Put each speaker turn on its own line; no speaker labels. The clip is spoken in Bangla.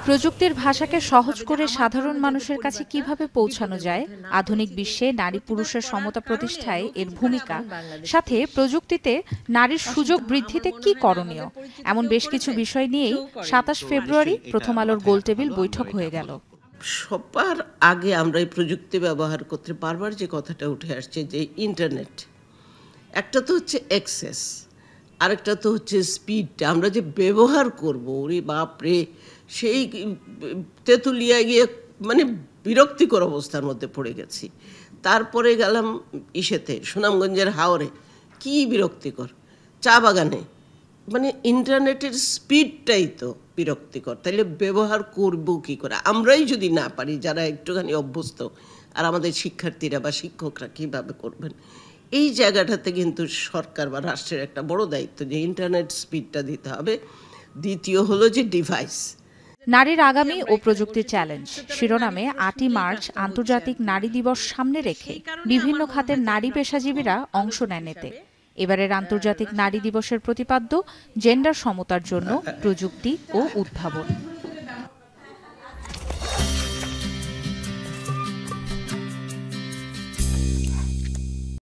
প্রযুক্তির ভাষাকে সহজ করে সাধারণ মানুষের কাছে কিভাবে পৌঁছানো যায়, আধুনিক বিশ্বে নারী পুরুষের সমতা প্রতিষ্ঠায় এর ভূমিকা, সাথে প্রযুক্তিতে নারীর সুযোগ বৃদ্ধিতে কি করণীয়, এমন বেশ কিছু বিষয় নিয়েই ২৭ ফেব্রুয়ারি প্রথম আলোর গোলটেবিল বৈঠক হয়ে গেল।
সবার আগে আমরা এই প্রযুক্তি ব্যবহার করতে বারবার যে কথাটা উঠে আসছে যে ইন্টারনেট, একটা তো হচ্ছে অ্যাক্সেস, আরেকটা তো হচ্ছে স্পিড। আমরা যে ব্যবহার করব, ওরে বাপরে, সেই তেঁতুলিয়া গিয়ে মানে বিরক্তিকর অবস্থার মধ্যে পড়ে গেছি। তারপরে গেলাম ইসেতে, সুনামগঞ্জের হাওরে, কি বিরক্তিকর। চা বাগানে, মানে ইন্টারনেটের স্পিডটাই তো বিরক্তিকর। তাইলে ব্যবহার করব কি করে? আমরাই যদি না পারি, যারা একটুখানি অভ্যস্ত, আর আমাদের শিক্ষার্থীরা বা শিক্ষকরা কীভাবে করবেন? এই জায়গাটাতে কিন্তু সরকার বা রাষ্ট্রের একটা বড় দায়িত্ব যে ইন্টারনেট স্পিডটা দিতে হবে। দ্বিতীয় হলো যে ডিভাইস।
নারীর আগামী ও প্রযুক্তির চ্যালেঞ্জ শিরোনামে ৮ই মার্চ আন্তর্জাতিক নারী দিবস সামনে রেখে বিভিন্ন খাতের নারী পেশাজীবীরা অংশ নেন এতে। এবারের আন্তর্জাতিক নারী দিবসের প্রতিপাদ্য জেন্ডার সমতার জন্য প্রযুক্তি ও উদ্ভাবন।